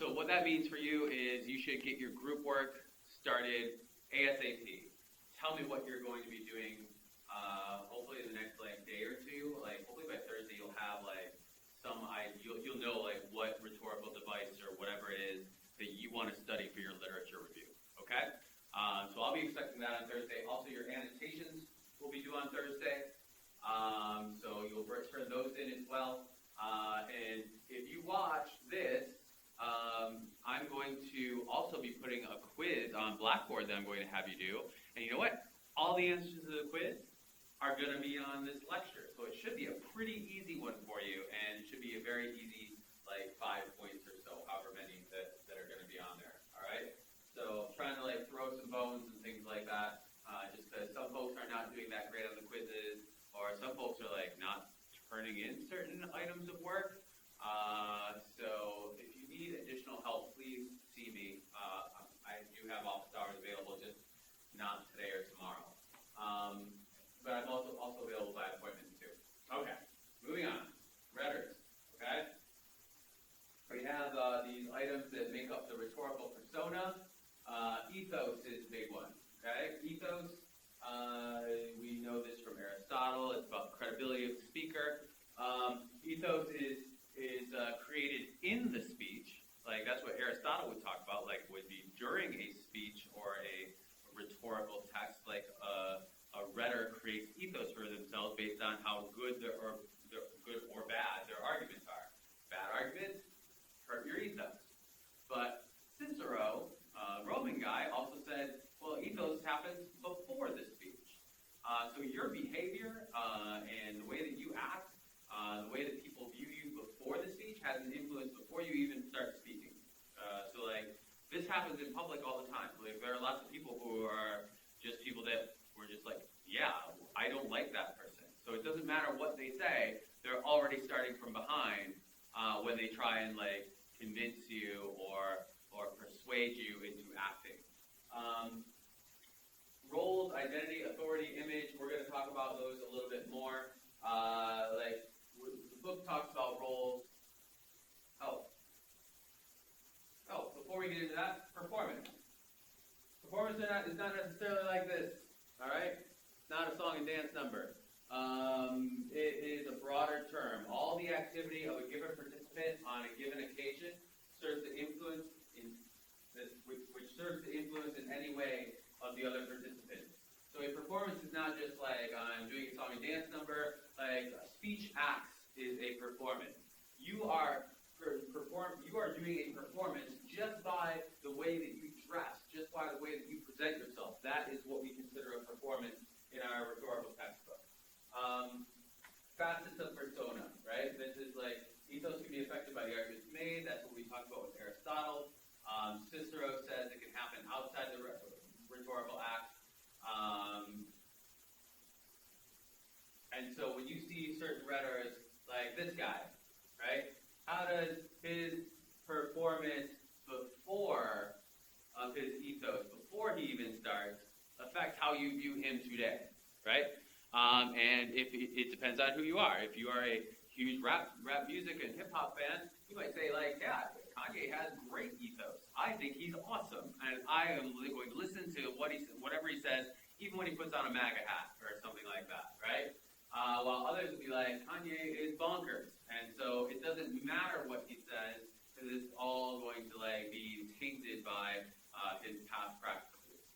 So what that means for you is you should get your group work started ASAP. Tell me what you're going to be doing. Hopefully in the next day or two. Hopefully by Thursday you'll have you'll know what rhetorical device or whatever it is that you want to study for your literature review. Okay. So I'll be expecting that on Thursday. Also, your annotations will be due on Thursday. So you'll turn those in as well. And if you watch this, I'm going to also be putting a quiz on Blackboard that I'm going to have you do. And you know what? All the answers to the quiz are going to be on this lecture. So it should be a pretty easy one for you, and it should be a very easy, 5 points or so, however many that are going to be on there. All right? So trying to throw some bones and things like that, just because some folks are not doing that great on the quizzes, or some folks are not turning in certain items of work. So if you need additional help, please see me. I do have office hours available, just not today or tomorrow. But I'm also available by appointment too. Okay, moving on. Rhetors. Okay. We have these items that make up the rhetorical persona. Ethos is a big one. Okay, ethos. We know this from Aristotle. It's about credibility of the speaker. Ethos is created in the speech. That's what Aristotle would talk about. Would be during a speech or a rhetorical text. A rhetor creates ethos for themselves based on how good or bad their arguments are. Bad arguments hurt your ethos. But Cicero, a Roman guy, also said, well, ethos happens before the speech. So your behavior and the way that you act, the way that people view you before the speech has an influence before you even start speaking. This happens in public all the time. There are lots of people who are just people that were just yeah, I don't like that person. So it doesn't matter what they say, they're already starting from behind when they try and convince you or persuade you into acting. Roles, identity, authority, image, we're going to talk about those a little bit more. The book talks about roles. Before we get into that, performance. Performance is not necessarily like this, all right? It's not a song and dance number. It is a broader term. All the activity of a given participant on a given occasion serves to influence which serves to influence in any way of the other participants. So a performance is not just I'm doing a song and dance number. A speech acts is a performance. You are doing a performance just by the way that you dress, just by the way that you present yourself. That is what we consider a performance in our rhetorical textbook. Facets of persona, right? This is ethos can be affected by the arguments made. That's what we talked about with Aristotle. Cicero says it can happen outside the rhetorical act. And so when you see certain rhetors like this guy, right? How does his performance before of his ethos, before he even starts, affect how you view him today, right? And if it depends on who you are. If you are a huge rap music and hip hop fan, you might say yeah, Kanye has great ethos. I think he's awesome, and I am going to listen to whatever he says, even when he puts on a MAGA hat or something like that, right? While others would be Kanye is bonkers, and so it doesn't matter what he says, because it's all going to be tainted by his past practices.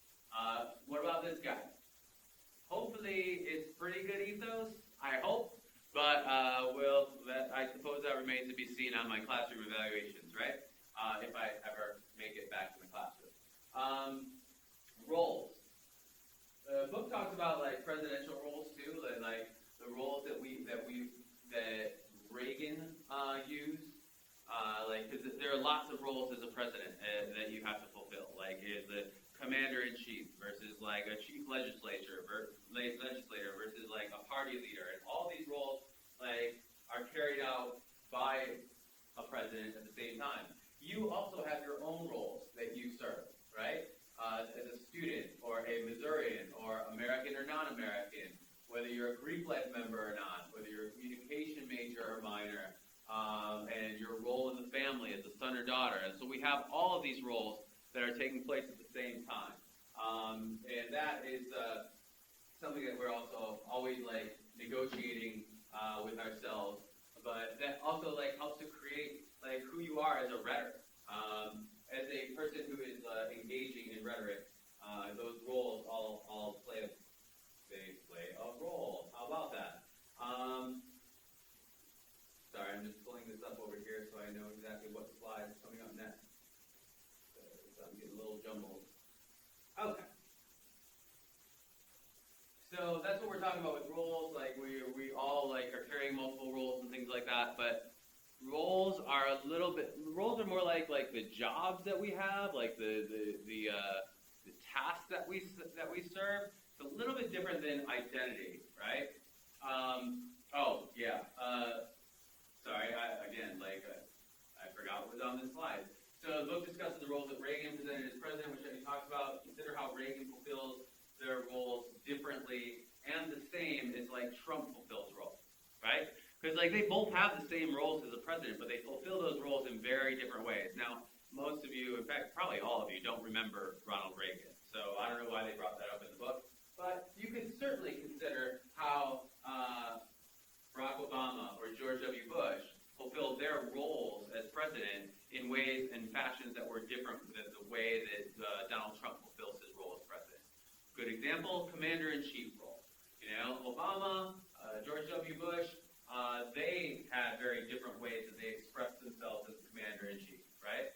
What about this guy? Hopefully, it's pretty good ethos. I hope, but I suppose that remains to be seen on my classroom evaluations, right? If I ever make it back to the classroom. Roles. The book talks about presidential roles too, the roles that Reagan used. Because there are lots of roles as a president that you have to fulfill. Is the commander-in-chief versus a chief legislator versus a party leader, and all these roles are carried out by a president at the same time. You also have your own roles that you serve, right? As a student or a Missourian or American or non-American, whether you're a Greek life member or not, whether you're a communication major or minor, and your role in the family as a son or daughter, as president. So we have all of these roles that are taking place at the same time. And that is something that we're also always like negotiating with ourselves, but that also like helps to create like who you are as a rhetor. As a person who is engaging in rhetoric, those roles all play a role. How about that? Sorry, I'm just pulling this up over here so I know exactly what slide is coming up next. I'm getting a little jumbled. Okay. So that's what we're talking about with roles. Like we all like are carrying multiple roles and things like that. But roles are more like the jobs that we have, like the tasks that we serve. It's a little bit different than identity, right? Sorry. I forgot what was on this slide. So the book discusses the roles that Reagan presented as president, which he talks about. Consider how Reagan fulfills their roles differently and the same as like Trump fulfills roles, right? Because like they both have the same roles as a president, but they fulfill those roles in very different ways. Now, most of you, in fact, probably all of you, don't remember Ronald Reagan. So I don't know why they brought that up in the book. But you can certainly consider how Barack Obama or George W. Bush fulfilled their roles as president in ways and fashions that were different than the way that Donald Trump fulfills his role as president. Good example, commander-in-chief role. You know, Obama, George W. Bush, they had very different ways that they expressed themselves as commander-in-chief, right?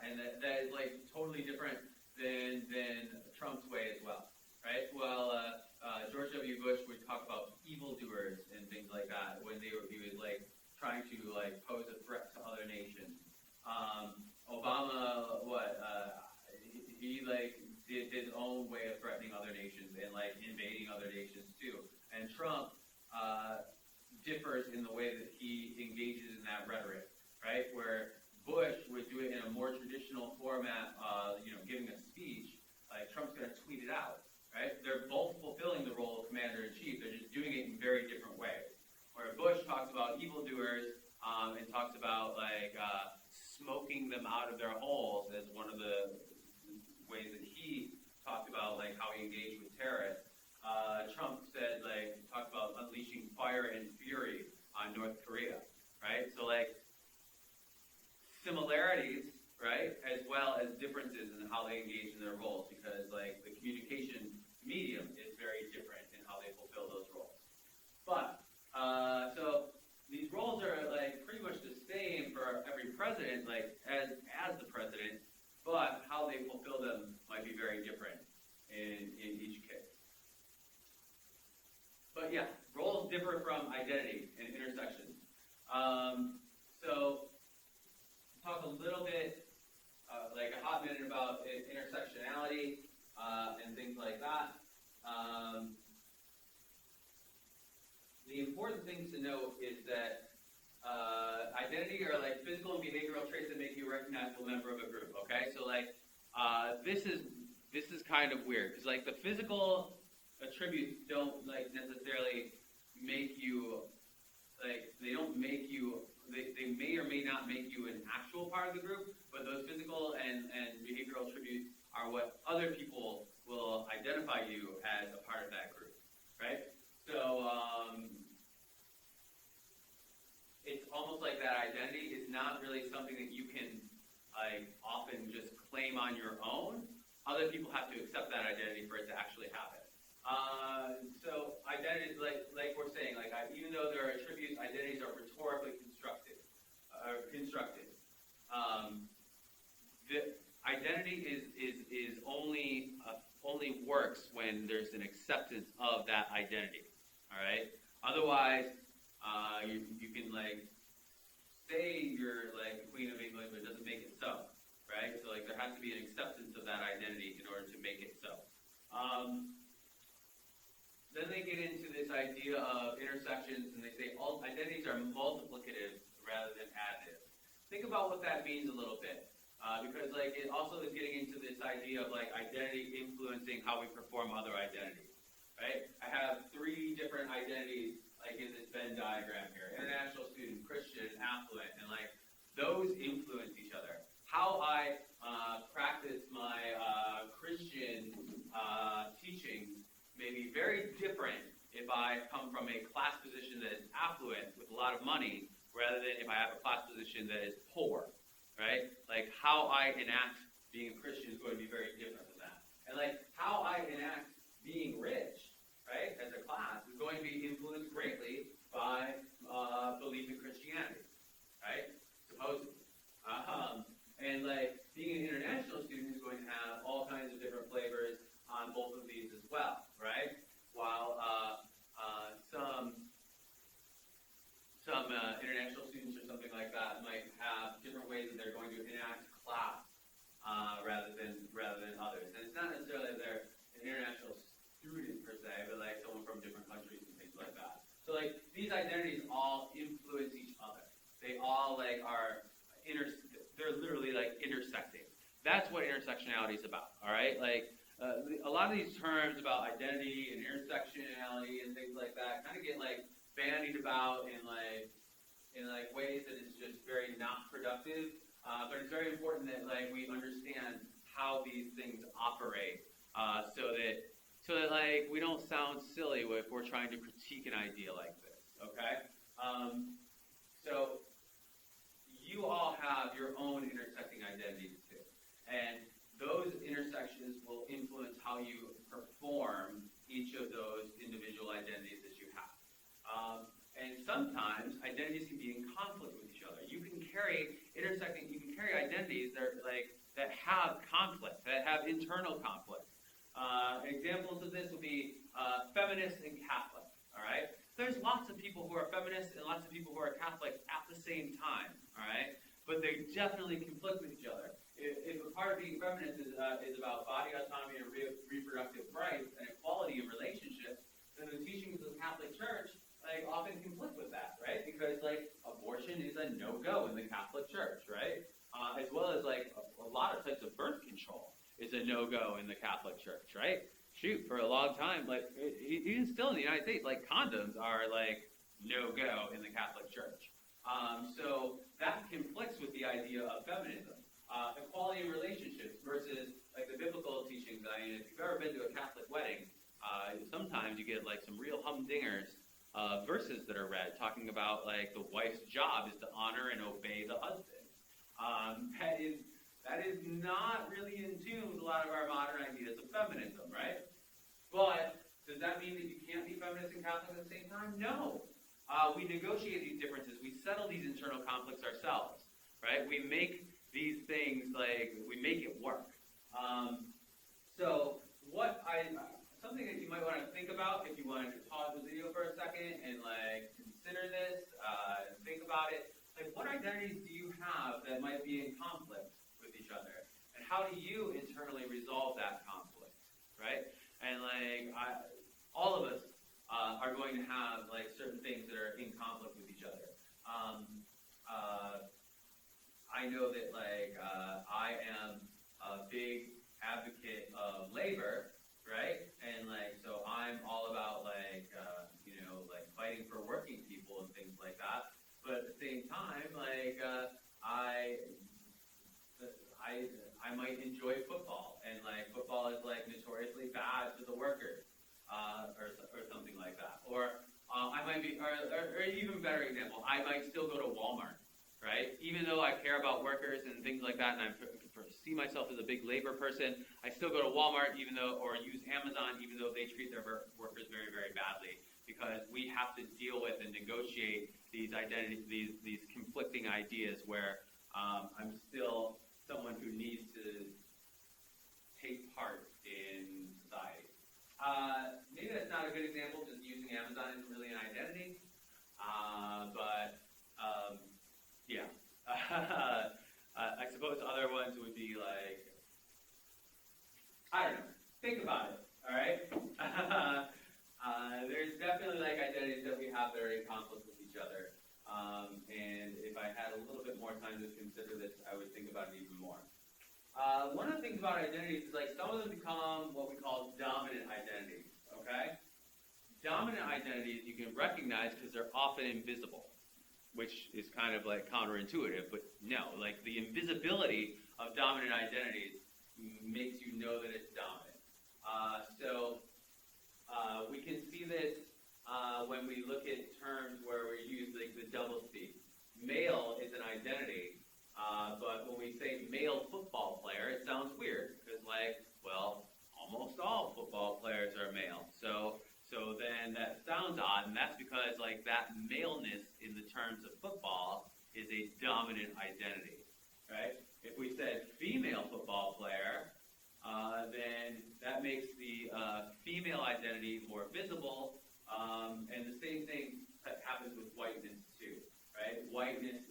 And that is like totally different than Trump's way as well, right? Well, George W. Bush would talk about evildoers and things like that when he was like trying to like pose a threat to other nations. Obama, he like did his own way of threatening other nations and like invading other nations too. And Trump differs in the way that he engages in that rhetoric, right? Where Bush would do it in a more traditional format, giving a speech. Like Trump's going to tweet it out, right? They're both fulfilling the role of commander-in-chief. They're just doing it in very different ways. Where Bush talks about evildoers and talks about like smoking them out of their holes as one of the ways that he talked about like how he engaged with terrorists. Trump said talked about unleashing fire and fury on North Korea, right? So like similarities, right, as well as differences in how they engage in their roles, because like the communication medium is very different in how they fulfill those roles. But so these roles are like pretty much the same for every president, like as the president, but how they fulfill them might be very different in each case. But yeah, roles differ from identity and intersections. So talk a little bit, like a hot minute about intersectionality and things like that. The important things to note is that identity are like physical and behavioral traits that make you a recognizable member of a group. Okay, so like this is kind of weird because like the physical attributes don't like necessarily make you like they may or may not make you an actual part of the group, but those physical and behavioral attributes are what other people will identify you as a part of that group, right? So it's almost like that identity is not really something that you can like often just claim on your own. Other people have to accept that identity for it to actually happen. So identity, like we're saying, even though there are attributes, identities are rhetorically constructed. The identity is only works when there's an acceptance of that identity. All right. Otherwise, you can like say you're like the Queen of England, but it doesn't make it so. Right. So like there has to be an acceptance of that identity in order to make it so. Then they get into this idea of intersections, and they say all identities are multiplicative rather than additive. Think about what that means a little bit, because like it also is getting into this idea of like identity influencing how we perform other identities, right? I have 3 different identities like in this Venn diagram here: international student, Christian, affluent, and like those influence each other. How I practice my Christian teachings may be very different if I come from a class position that is affluent with a lot of money rather than if I have a class position that is poor, right? Like how I enact being a Christian is going to be very different than that. And like how I enact being rich, right, as a class is going to be influenced greatly by belief in Christianity, right? Supposedly. And like being an international student is going to have all kinds of different flavors on both of these as well, right? While some international students or something like that might have different ways that they're going to enact class rather than others. And it's not necessarily that they're an international student per se, but like someone from different countries and things like that. So like these identities all influence each other. They all like are they're literally like intersecting. That's what intersectionality is about. All right, like. A lot of these terms about identity and intersectionality and things like that kind of get like bandied about in ways that is just very not productive. But it's very important that like we understand how these things operate, so that like we don't sound silly if we're trying to critique an idea like this. Okay, so you all have your own intersecting identities too, and those intersections will influence how you perform each of those individual identities that you have. And sometimes identities can be in conflict with each other. You can carry identities that have conflict, that have internal conflict. Examples of this would be feminist and Catholic. All right, there's lots of people who are feminists and lots of people who are Catholic at the same time. All right, but they definitely conflict with each other. If a part of being feminist is about body autonomy and reproductive rights and equality in relationships, then the teachings of the Catholic Church like often conflict with that, right? Because like abortion is a no-go in the Catholic Church, right? As well as like a lot of types of birth control is a no-go in the Catholic Church, right? Shoot, for a long time, like even still in the United States, like condoms are like no-go in the Catholic Church. So that conflicts with the idea of feminism. Equality in relationships versus like the biblical teachings. I mean, if you've ever been to a Catholic wedding, sometimes you get like some real humdingers verses that are read talking about like the wife's job is to honor and obey the husband. That is not really in tune with a lot of our modern ideas of feminism, right? But does that mean that you can't be feminist and Catholic at the same time? No. We negotiate these differences. We settle these internal conflicts ourselves, right? We make these things like we make it work. So something that you might want to think about if you wanted to pause the video for a second and like consider this, think about it. Like what identities do you have that might be in conflict with each other, and how do you internally resolve that conflict, right? And like all of us are going to have like certain things that are in conflict with each other. I know that like I am a big advocate of labor, right? And like so I'm all about like like fighting for working people and things like that. But at the same time, like I might enjoy football, and like football is like notoriously bad for the workers, or something like that. Or I might be, or even better example, I might still go to Walmart. Right? Even though I care about workers and things like that, and I see myself as a big labor person, I still go to Walmart or use Amazon, even though they treat their workers very, very badly, because we have to deal with and negotiate these identities, these conflicting ideas where I'm still someone who needs to take part in society. Maybe that's not a good example, because using Amazon isn't really an identity, but yeah. I suppose other ones would be like, I don't know. Think about it, all right? There's definitely like identities that we have that are in conflict with each other. And if I had a little bit more time to consider this, I would think about it even more. One of the things about identities is like some of them become what we call dominant identities, okay? Dominant identities you can recognize because they're often invisible. which is kind of like counterintuitive, but no, like the invisibility of dominant identities makes you know that it's dominant. We can see this when we look at terms where we use like the doublespeak. Male is an identity, but when we say male football player, it sounds weird because, like, well, almost all football players are male. So then that sounds odd, and that's because like that maleness in the terms of football is a dominant identity, right? If we said female football player, then that makes the female identity more visible, and the same thing happens with whiteness too, right? White is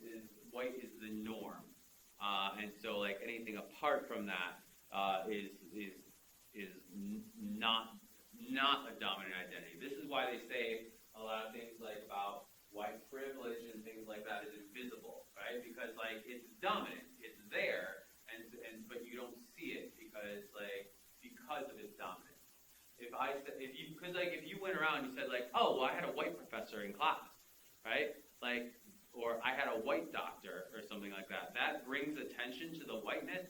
the norm, and so like anything apart from that is not a dominant identity. This is why they say a lot of things like about white privilege and things like that is invisible, right? Because like it's dominant, it's there, and but you don't see it because of its dominance. If you went around and you said like, oh, well, I had a white professor in class, right? Like, or I had a white doctor or something like that. That brings attention to the whiteness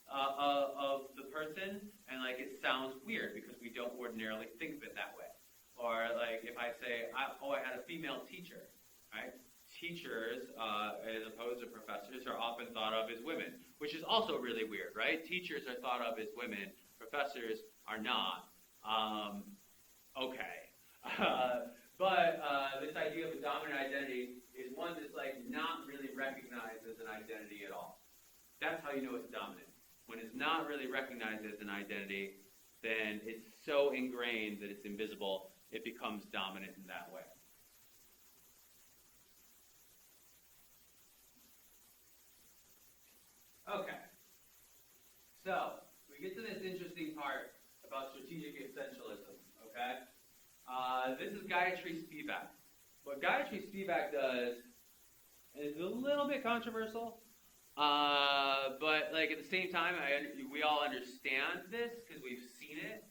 of the person, and like it sounds weird because we don't ordinarily think of it that way. Or like if I say, I had a female teacher, right? Teachers, as opposed to professors, are often thought of as women, which is also really weird, right? Teachers are thought of as women, professors are not. Okay. But this idea of a dominant identity is one that's like not really recognized as an identity at all. That's how you know it's dominant. When it's not really recognized as an identity, then it's so ingrained that it's invisible, it becomes dominant in that way. Okay. So, we get to this interesting part about strategic essentialism, okay? This is Gayatri Spivak. What Gayatri Spivak does is a little bit controversial, but like at the same time, we all understand this because we've seen it.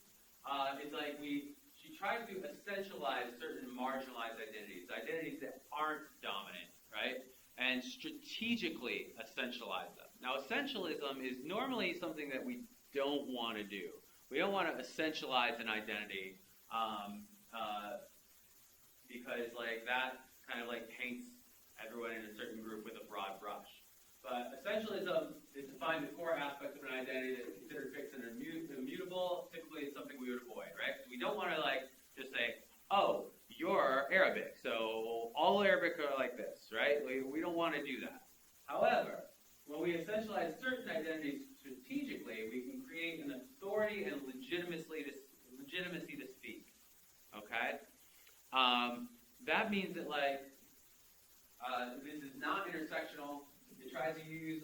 It's like she tries to essentialize certain marginalized identities that aren't dominant, right? And strategically essentialize them. Now, essentialism is normally something that we don't want to do. We don't want to essentialize an identity because like that kind of like paints everyone in a certain group with a broad brush. But essentialism is to find the core aspects of an identity that's considered fixed and immutable. Typically, it's something we would avoid, right? So we don't want to like just say, oh, you're Arabic, so all Arabic are like this, right? We don't want to do that. However, when we essentialize certain identities strategically, we can create an authority and legitimacy to speak. Okay? That means that like this is not intersectional. It tries to use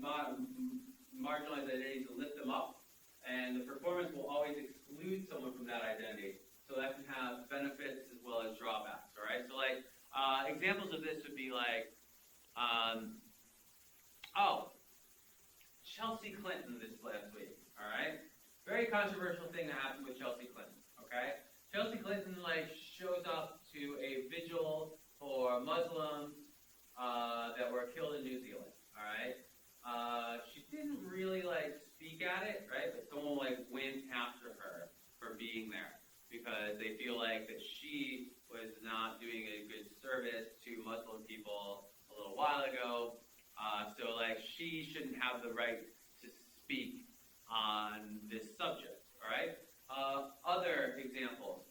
marginalized identities to lift them up, and the performance will always exclude someone from that identity. So that can have benefits as well as drawbacks. All right. So like examples of this would be like, Chelsea Clinton this last week. All right. Very controversial thing that happened with Chelsea Clinton. Okay. Chelsea Clinton like shows up to a vigil for Muslims that were killed in New Zealand. All right. She didn't really like speak at it, right? But someone like went after her for being there because they feel like that she was not doing a good service to Muslim people a little while ago. So like she shouldn't have the right to speak on this subject. All right. Other examples,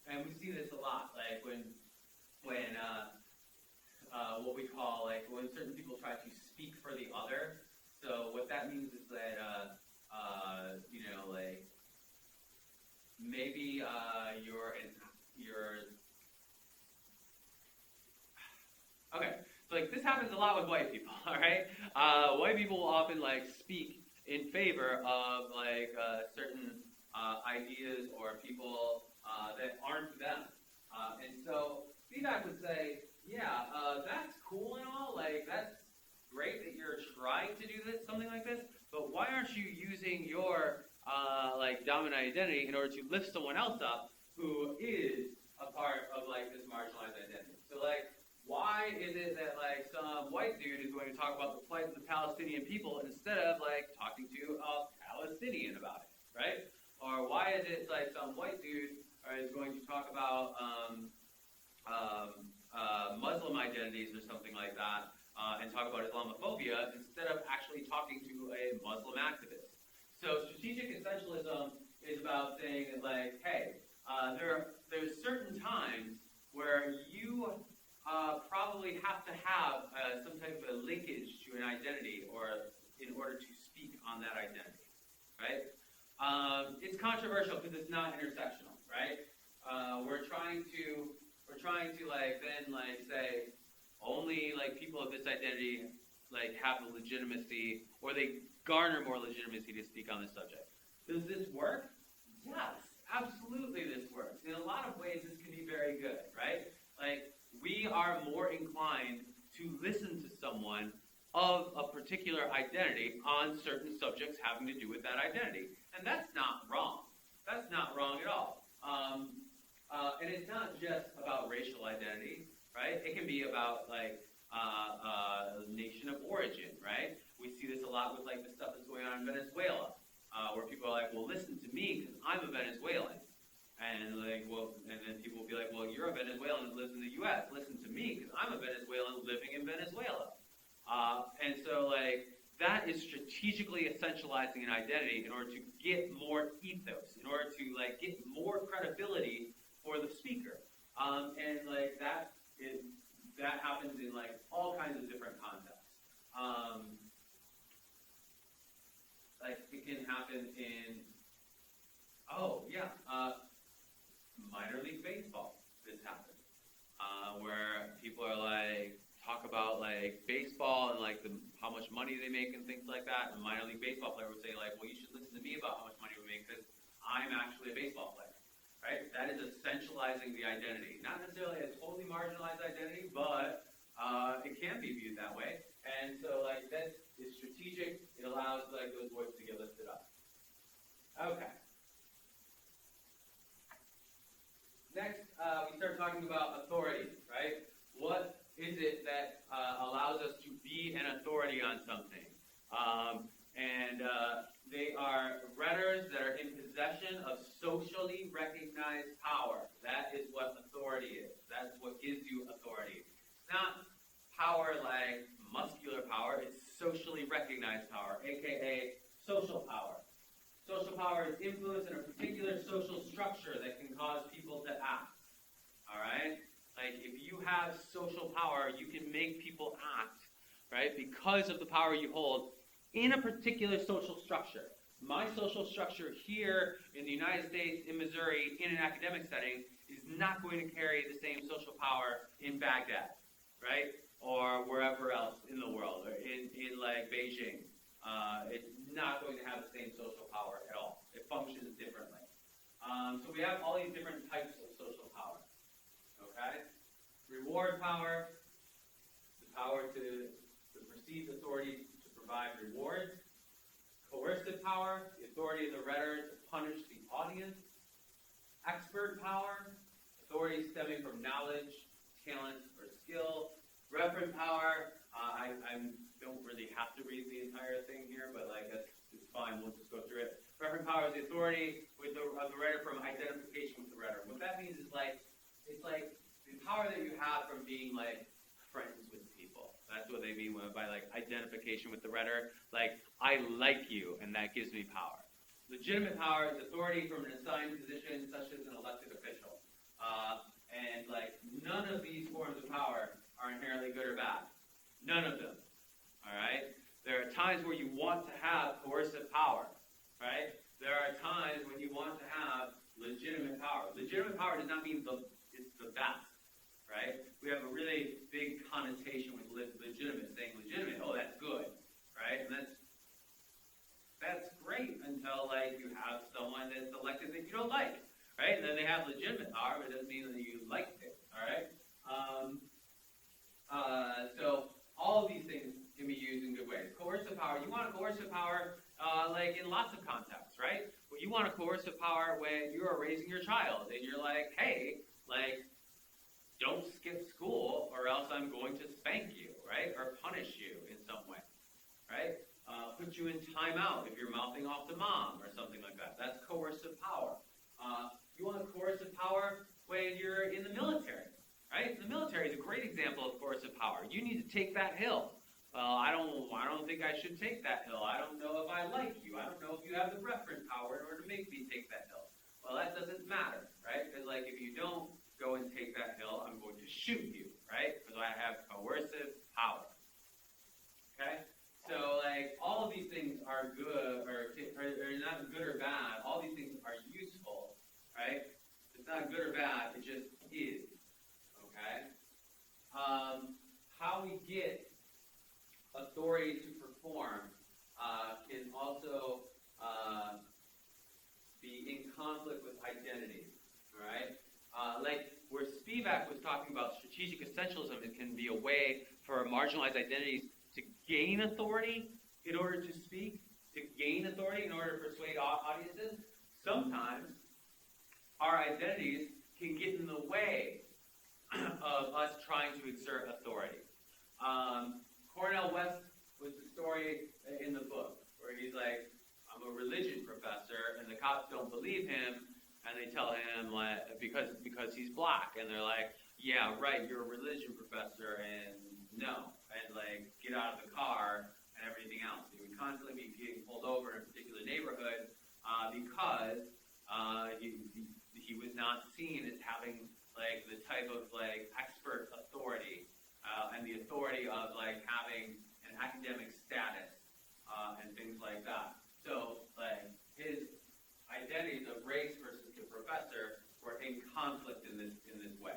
and we see this a lot, like when what we call like when certain people try to speak for the other. So what that means is that like maybe you're okay. So like this happens a lot with white people. All right, white people will often like speak in favor of like certain ideas or people that aren't them, and so Spivak would say, yeah, that's cool and all, like that's great that you're trying to do this, something like this, but why aren't you using your like dominant identity in order to lift someone else up who is a part of like this marginalized identity? So like Why is it that like some white dude is going to talk about the plight of the Palestinian people instead of like talking to a Palestinian about it, right? Or why is it like some white dude is going to talk about Muslim identities or something like that and talk about Islamophobia instead of actually talking to a Muslim activist? So strategic essentialism is about saying that like, hey, there's certain times where you probably have to have some type of a linkage to an identity or in order to speak on that identity, right? It's controversial because it's not intersectional, right? We're trying to like then like say only like people of this identity like have the legitimacy or they garner more legitimacy to speak on this subject. Does this work? Yes, absolutely this works. In a lot of ways, this can be very good, right? Like, we are more inclined to listen to someone of a particular identity on certain subjects having to do with that identity. And that's not wrong. That's not wrong at all. And it's not just about racial identity, right? It can be about, like, nation of origin, right? We see this a lot with, like, the stuff that's going on in Venezuela, where people are like, well, listen to me because I'm a Venezuelan. And like, well, and then people will be like, well, you're a Venezuelan who lives in the U.S. Listen to me because I'm a Venezuelan living in Venezuela. And so, like, that is strategically essentializing an identity in order to get more ethos, in order to like get more credibility for the speaker. And like that happens in like all kinds of different contexts. Like it can happen in minor league baseball. This happens where people are like talk about like baseball and like how much money they make and things like that. And a minor league baseball player would say like, well, you should listen to me about how much money we make because I'm actually a baseball player, right? That is essentializing the identity. Not necessarily a totally marginalized identity, but it can be viewed that way. And so like that is strategic. It allows like those voices to get lifted up. Okay. Next, we start talking about authority, right? What is it that allows us to be an authority on something? They are Rhetors that are in possession of socially recognized power. That is what authority is. That's what gives you authority. It's not power like muscular power. It's socially recognized power, a.k.a. social power. Social power is influence in a particular social structure that can cause people to act. All right? Like, if you have social power, you can make people act, right, because of the power you hold in a particular social structure. My social structure here in the United States, in Missouri, in an academic setting, is not going to carry the same social power in Baghdad, right, or wherever else in the world, or in like, Beijing. It's not going to have the same social power at all. It functions differently. So we have all these different types of social power. Okay? Reward power, the power to perceived authority to provide rewards. Coercive power, the authority of the rhetor to punish the audience. Expert power, authority stemming from knowledge, talent, or skill. Referent power, I don't really have to read the entire thing here, but like it's fine. We'll just go through it. Referent power is the authority of the rhetor from identification with the rhetor. What that means is like it's like the power that you have from being like friends with people. That's what they mean by like identification with the rhetor. Like I like you, and that gives me power. Legitimate power is authority from an assigned position, such as an elected official. And like none of these forms of power are inherently good or bad. None of them. All right? There are times where you want to have coercive power, right? There are times when you want to have legitimate power. Legitimate power does not mean it's the best, right? We have a really big connotation with legitimate, saying legitimate, oh, that's good, right? And that's great until like you have someone that's elected that you don't like, right? And then they have legitimate power, but it doesn't mean that you liked it, all right? So all of these things can be used in good ways. Coercive power, you want a coercive power like in lots of contexts, right? Well, you want a coercive power when you are raising your child and you're like, hey, like, don't skip school or else I'm going to spank you, right? Or punish you in some way, right? Put you in timeout if you're mouthing off to mom or something like that. That's coercive power. You want coercive power when you're in the military, right? The military is a great example of coercive power. You need to take that hill. Well, I don't think I should take that hill. I don't know if I like you. I don't know if you have the reference power in order to make me take that hill. Well, that doesn't matter, right? Because like if you don't go and take that hill, I'm going to shoot you, right? Because I have coercive power. Okay? So like all of these things are good or not good or bad. All these things are useful, right? It's not good or bad, it just is. Okay? How we get authority to perform can also be in conflict with identity. All right, like where Spivak was talking about strategic essentialism, it can be a way for marginalized identities to gain authority in order to speak, to gain authority in order to persuade audiences. Sometimes our identities can get in the way of us trying to exert authority. Cornel West was the story in the book where he's like, I'm a religion professor, and the cops don't believe him, and they tell him like, because he's black, and they're like, yeah, right, you're a religion professor, and no, and like get out of the car and everything else. He would constantly be getting pulled over in a particular neighborhood because he was not seen as having like the type of like expert authority and the authority of like having an academic status and things like that. So like his identities of race versus the professor were in conflict in this way.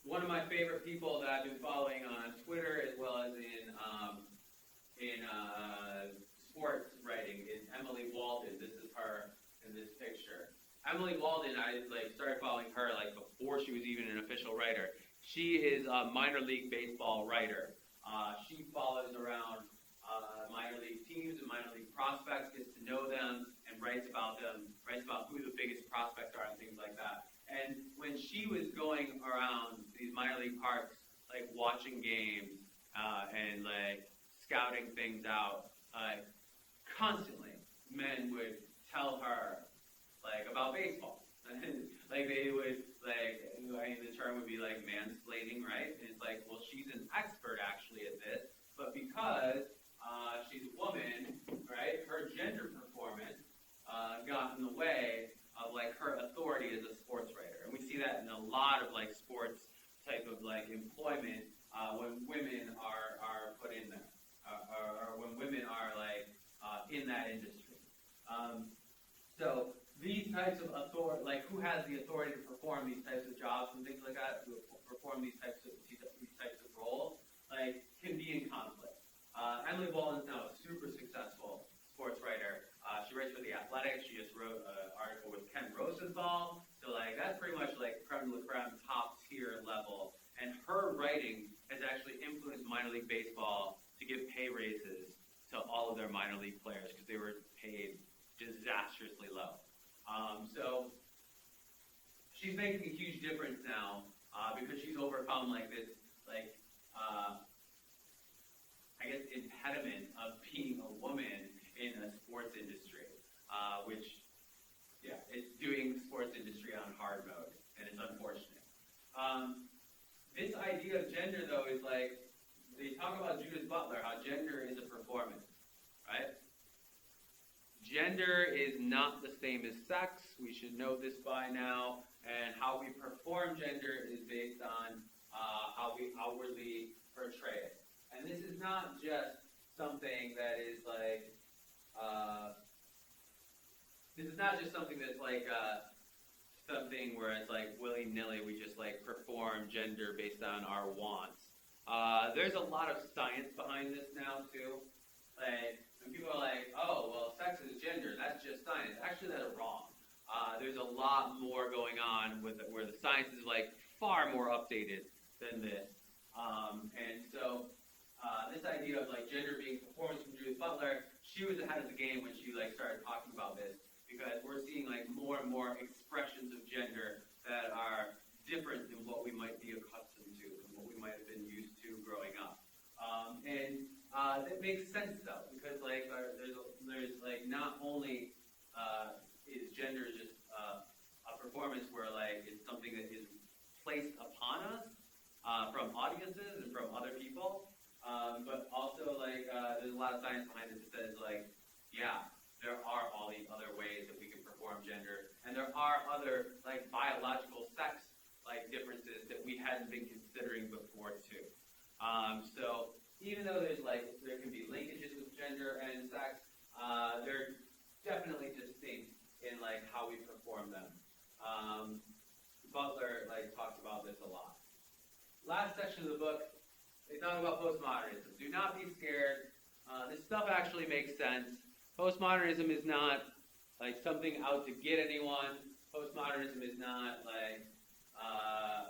One of my favorite people that I've been following on Twitter as well as in sports writing is Emily Walden. This is her in this picture. Emily Walden, I like started following her like before she was even an official writer. She is a minor league baseball writer. She follows around minor league teams and minor league prospects, gets to know them, and writes about them, writes about who the biggest prospects are and things like that. And when she was going around these minor league parks, like watching games and like scouting things out, constantly men would tell her like about baseball. Like they would like, I mean, the term would be like mansplaining, right? And it's like, well, she's an expert actually at this, but because she's a woman, right? Her gender performance got in the way of like her authority as a sports writer, and we see that in a lot of like sports type of like employment when women are put in there, or when women are like in that industry. So these types of authority, like who has the authority to perform these types of jobs and things like that, to perform these types of roles, like can be in conflict. Emily Walden is now a super successful sports writer. She writes for The Athletic. She just wrote an article with Ken Rosenthal. So like that's pretty much like creme de la creme, top tier level. And her writing has actually influenced minor league baseball to give pay raises to all of their minor league players because they were paid disastrously low. So she's making a huge difference now because she's overcome like this, like I guess impediment of being a woman in a sports industry, which, yeah, it's doing sports industry on hard mode, and it's unfortunate. This idea of gender, though, is like they talk about Judith Butler, how gender is a performance, right? Gender is not the same as sex. We should know this by now. And how we perform gender is based on how we outwardly portray it. And this is not just something that is like, this is not just something that's like something where it's like willy-nilly we just like perform gender based on our wants. There's a lot of science behind this now too. Like, when people are like, oh, well, sex is gender, that's just science. Actually, that's wrong. There's a lot more going on with where the science is like far more updated than this. And so this idea of like gender being performance from Judith Butler, she was ahead of the game when she like started talking about this because we're seeing like more and more expressions of gender gender that are different than what we might be accustomed to and what we might have been used to growing up. That makes sense though, because like there's like not only is gender just a performance where like it's something that is placed upon us from audiences and from other people, but also like there's a lot of science behind it that says like, yeah, there are all these other ways that we can perform gender, and there are other like biological sex like differences that we hadn't been considering before too. So even though there can be linkages with gender and sex, they're definitely distinct in like how we perform them. Butler like talks about this a lot. Last section of the book, they talk about postmodernism. Do not be scared. This stuff actually makes sense. Postmodernism is not like something out to get anyone. Postmodernism is not like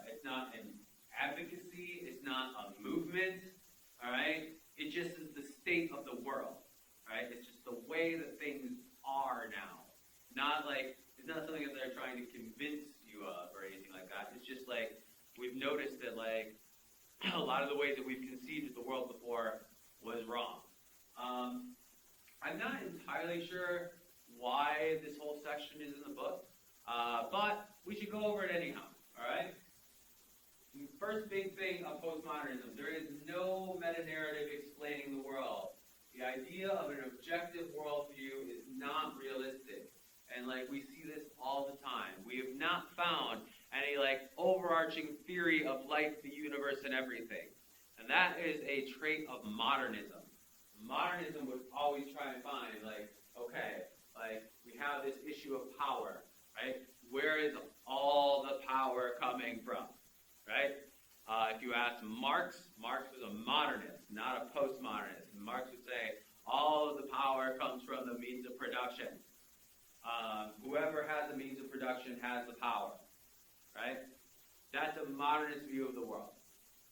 it's not an advocacy. It's not a movement. All right. It just is the state of the world. Right. It's just the way that things are now. Not like it's not something that they're trying to convince you of or anything like that. It's just like we've noticed that like a lot of the ways that we've conceived of the world before was wrong. I'm not entirely sure why this whole section is in the book, but we should go over it anyhow. All right. The first big thing of postmodernism: there is no meta-narrative explaining the world. The idea of an objective worldview is not realistic. And like we see this all the time. We have not found any like overarching theory of life, the universe, and everything. And that is a trait of modernism. Modernism would always try and find like, okay, like we have this issue of power, right? Where is all the power coming from, right? If you ask Marx was a modernist, not a postmodernist. And Marx would say all of the power comes from the means of production. Whoever has the means of production has the power, right? That's a modernist view of the world,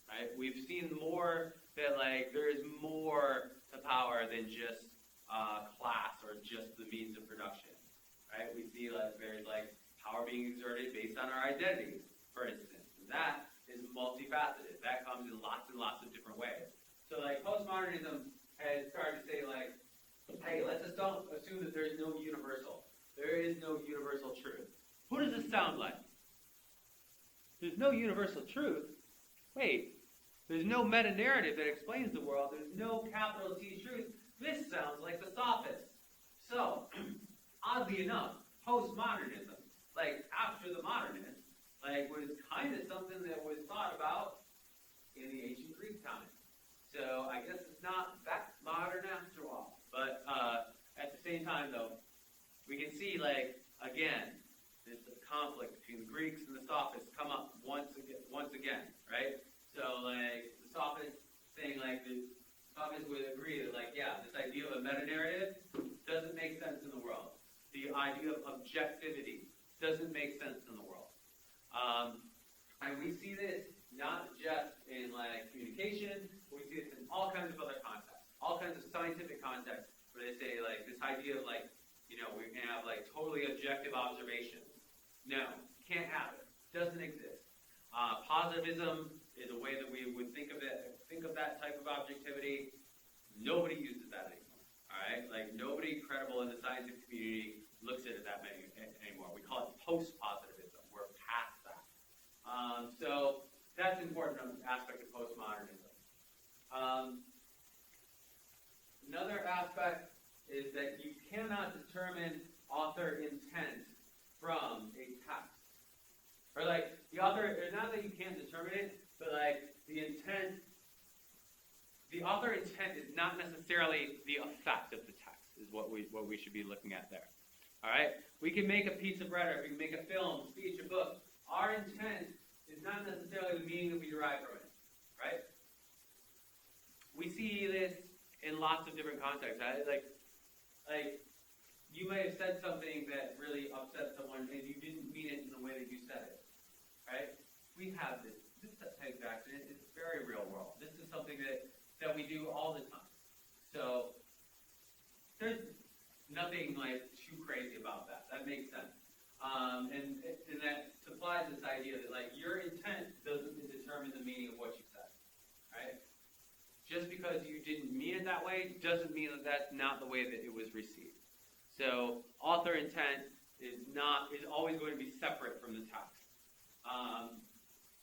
right? We've seen more that like there is more to power than just class or just the means of production, right? We see like there's like power being exerted based on our identities, for instance. And that is multifaceted. That comes in lots and lots of different ways. So like postmodernism has started to say like, hey, let's just don't assume that there's no universal. There is no universal truth. Who does this sound like? There's no universal truth. Wait, there's no meta-narrative that explains the world. There's no capital T truth. This sounds like the sophists. So, oddly enough, postmodernism, like after the modernists, like was kind of something that was thought about in the ancient Greek time. So I guess it's not that modern after all. But at the same time, though, we can see, like, again, this conflict between the Greeks and the Sophists come up once again, right? So, like, the Sophists saying, like, the Sophists would agree that, like, yeah, this idea of a meta-narrative doesn't make sense in the world. The idea of objectivity doesn't make sense in the world. And we see this not just in, like, communication, but we see this in all kinds of other contexts, all kinds of scientific contexts, where they say, like, this idea of, like, you know, we can have like totally objective observations. No, can't have it. Doesn't exist. Positivism is a way that we would think of that type of objectivity. Nobody uses that anymore. All right, like nobody credible in the scientific community looks at it that many anymore. We call it post-positivism. We're past that. So that's an important aspect of postmodernism. Another aspect is that you cannot determine author intent from a text. Or like the author, not that you can't determine it, but like the author intent is not necessarily the effect of the text, is what we should be looking at there. All right? We can make a piece of rhetoric, we can make a film, speech, a book. Our intent is not necessarily the meaning that we derive from it. Right? We see this in lots of different contexts. Like, you may have said something that really upset someone, and you didn't mean it in the way that you said it, right? We have this type of accident. It's a very real world. This is something that we do all the time. So there's nothing like too crazy about that. That makes sense. And that supplies this idea that like your intent doesn't determine the meaning of what you said, right? Just because you didn't mean it that way doesn't mean that that's not the way that it was received. So author intent is always going to be separate from the text.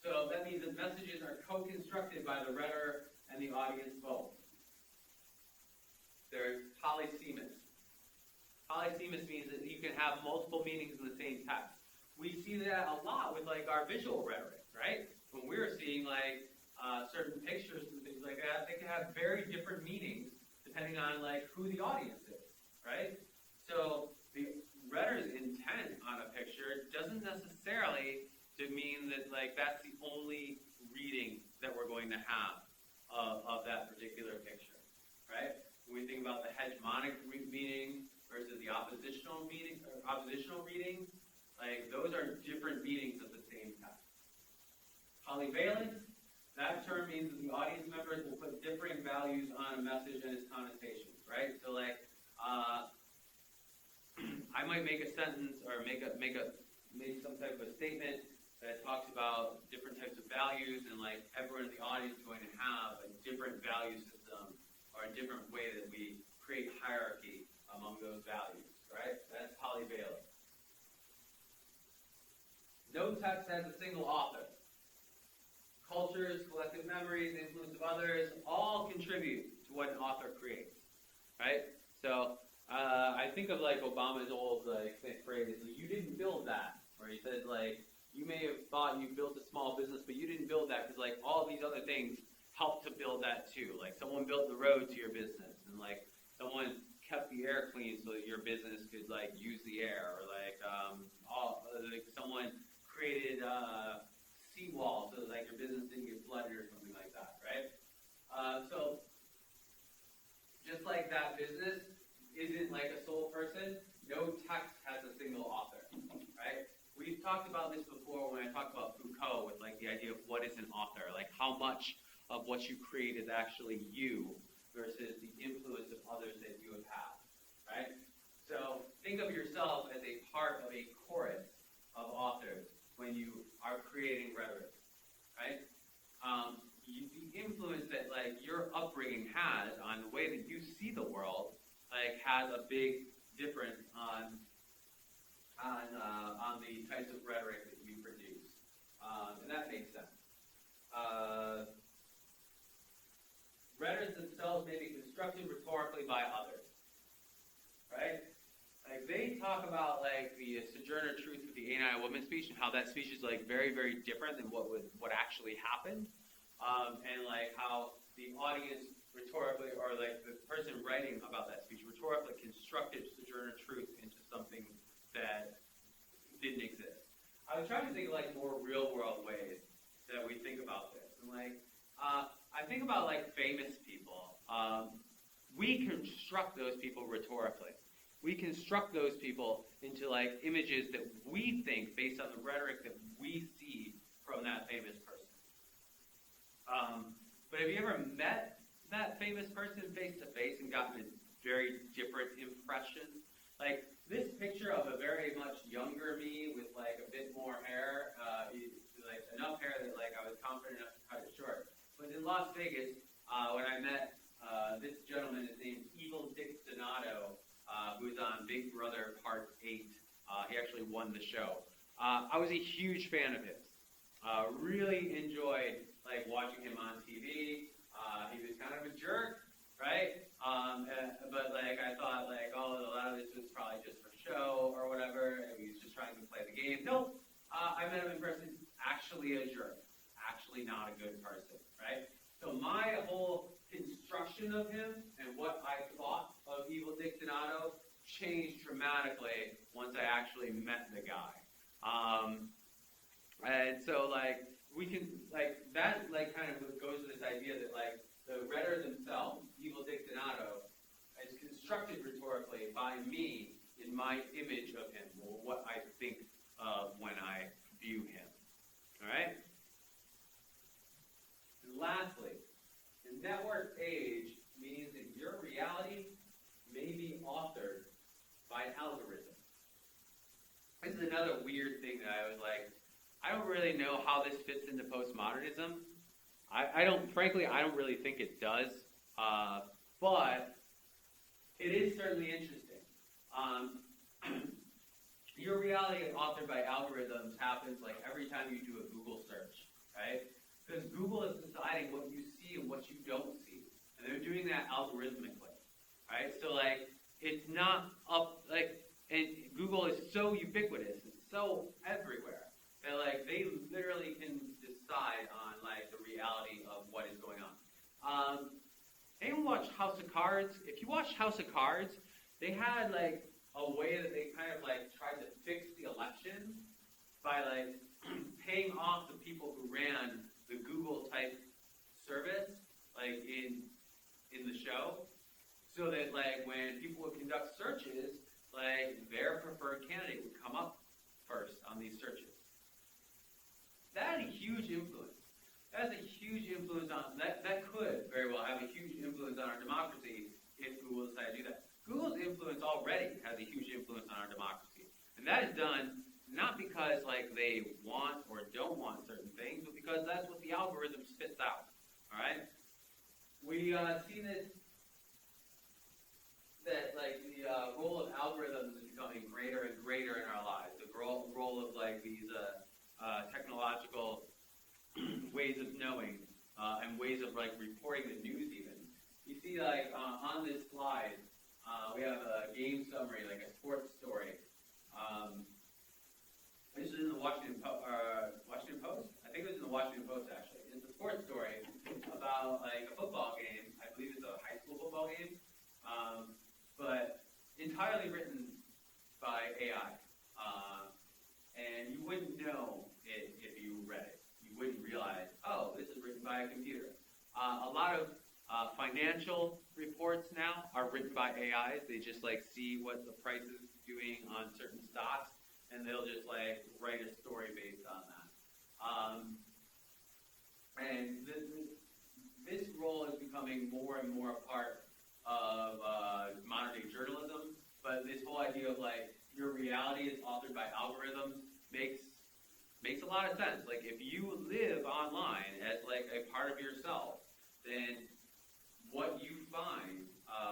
So that means that messages are co-constructed by the rhetor and the audience both. They're polysemous. Polysemous means that you can have multiple meanings in the same text. We see that a lot with like our visual rhetoric, right? When we're seeing like certain pictures and things like that, they can have very different meanings depending on like who the audience is, right? So the rhetor's intent on a picture doesn't necessarily to mean that like that's the only reading that we're going to have of that particular picture, right? When we think about the hegemonic meaning versus the oppositional meaning or oppositional reading, like those are different meanings of the same text. Polyvalent, that term means that the audience members will put differing values on a message and its connotations, right? So like I might make a sentence or make some type of a statement that talks about different types of values, and like everyone in the audience is going to have a different value system or a different way that we create hierarchy among those values, right? That's polyvalent. No text has a single author. Cultures, collective memories, influence of others, all contribute to what an author creates, right? So I think of like Obama's old like phrase, "You didn't build that," where he said like, "You may have thought you built a small business, but you didn't build that because like all these other things helped to build that too. Like someone built the road to your business, and like someone kept the air clean so that your business could like use the air, or like someone created seawall so that like your business didn't get flooded or something like that, right? So just like that business isn't like a sole person, no text has a single author, right? We've talked about this before when I talked about Foucault with like the idea of what is an author, like how much of what you create is actually you versus the influence of others that you have had, right? So think of yourself as a part of a chorus of authors when you are creating rhetoric, right? The influence that like your upbringing has on the way that you see the world like has a big difference on the types of rhetoric that you produce, and that makes sense. Rhetors themselves may be constructed rhetorically by others, right? Like they talk about like the Sojourner Truth with the A9 woman speech and how that speech is like very, very different than what actually happened, and like how the audience rhetorically, or like the person writing about that speech rhetorically constructed Sojourner Truth into something that didn't exist. I was trying to think of like more real world ways that we think about this, and like I think about like famous people. We construct those people rhetorically. We construct those people into like images that we think based on the rhetoric that we see from that famous person. But have you ever met that famous person face to face and gotten a very different impression? Like this picture of a very much younger me with like a bit more hair, like enough hair that like I was confident enough to cut it short. But in Las Vegas, when I met this gentleman, his name's Evil Dick Donato, who was on Big Brother Part 8. He actually won the show. I was a huge fan of his. Really enjoyed like watching him on TV. He was kind of a jerk, right? But like I thought like, oh, a lot of this was probably just for show or whatever, and he was just trying to play the game. Nope. I met him in person. Actually a jerk. Actually not a good person, right? So my whole construction of him and what I thought of Evil Dick Donato changed dramatically once I actually met the guy. And so like we can like that like kind of goes to this idea that like the rhetor themselves, Evil Dick Donato, is constructed rhetorically by me in my image of him, or what I think of when I view him. All right? And lastly, the network age means that your reality may be authored by an algorithm. This is another weird thing that I was like, I don't really know how this fits into postmodernism. Frankly, I don't really think it does, but it is certainly interesting. Your reality authored by algorithms happens like every time you do a Google search, right? Because Google is deciding what you see and what you don't see, and they're doing that algorithmically, right? So like, it's not up like, and Google is so ubiquitous, it's so everywhere that like they literally can decide on like the reality of what is going on. Anyone watch House of Cards? If you watch House of Cards, they had like a way that they kind of like tried to fix the election by like paying off the people who ran the Google type service like in the show, so that like when people would conduct searches, like their preferred candidate would come up first on these searches. That had a huge influence. That has a huge influence on that could very well have a huge influence on our democracy if Google decided to do that. Google's influence already has a huge influence on our democracy. And that is done not because like they want or don't want certain things, but because that's what the algorithm spits out. Alright? We see this that like the role of algorithms is becoming greater and greater in our lives. The role of like these technological ways of knowing and ways of like reporting the news even. You see like on this slide, we have a game summary, like a sports story. This is in the Washington Post? I think it was in the Washington Post actually. It's a sports story about like a football game. I believe it's a high school football game. But entirely written by AI. And you wouldn't know it if you read it. You wouldn't realize, oh, this is written by a computer. A lot of financial reports now are written by AIs. They just like see what the price is doing on certain stocks, and they'll just like write a story based on that. And this role is becoming more and more a part of modern day journalism, but this whole idea of like your reality is authored by algorithms makes a lot of sense. Like if you live online as like a part of yourself, then what you find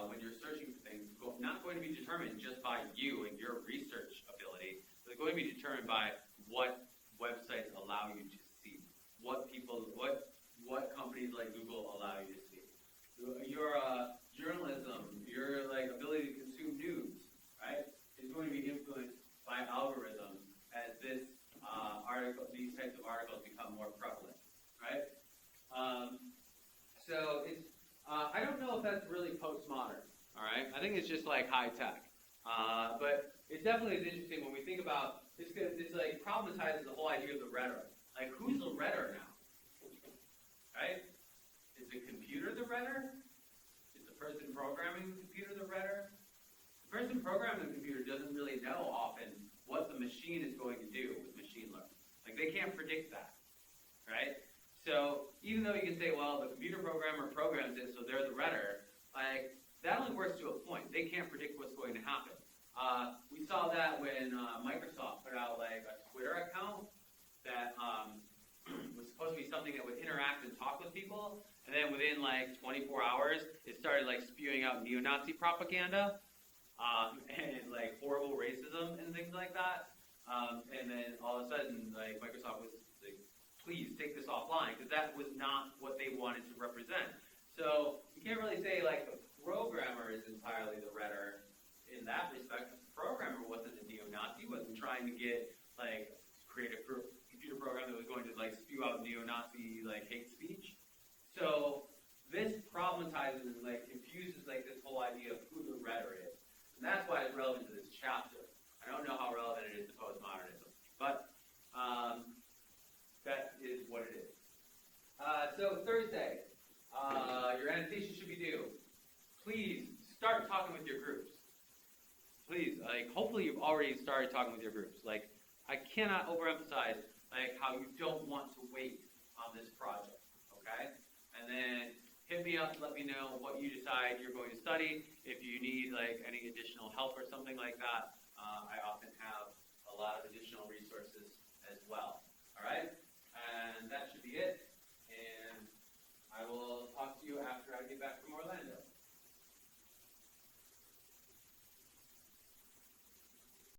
when you're searching for things is not going to be determined just by you and your research ability, but it's going to be determined by what websites allow you to see, what companies like Google allow you to see. Your journalism, your like ability to consume news, right, is going to be influenced by algorithms as these types of articles become more prevalent, right? So it's I don't know if that's really postmodern, all right? I think it's just like high tech, but it definitely is interesting when we think about this. It's like problematizes the whole idea of the rhetor. Like who's the rhetor now, right? Is the computer the rhetor? Person programming the computer the rhetor? The person programming the computer doesn't really know often what the machine is going to do with machine learning. Like they can't predict that, right? So even though you can say, well, the computer programmer programs it, so they're the rhetor, like that only works to a point. They can't predict what's going to happen. We saw that when Microsoft put out like a Twitter account that was supposed to be something that would interact and talk with people. And then within like 24 hours, it started like spewing out neo-Nazi propaganda and like horrible racism and things like that. And then all of a sudden, like Microsoft was like, "Please take this offline," because that was not what they wanted to represent. So you can't really say like the programmer is entirely the rhetor in that respect. The programmer wasn't a neo-Nazi, wasn't trying to create a computer program that was going to like spew out neo-Nazi like hate speech. So this problematizes and like confuses like this whole idea of who the rhetor is, and that's why it's relevant to this chapter. I don't know how relevant it is to postmodernism, but that is what it is. So Thursday, your annotation should be due. Please start talking with your groups. Please, like hopefully you've already started talking with your groups. Like I cannot overemphasize like how you don't want to wait on this project. Okay. And then hit me up, let me know what you decide you're going to study. If you need like any additional help or something like that, I often have a a lot of additional resources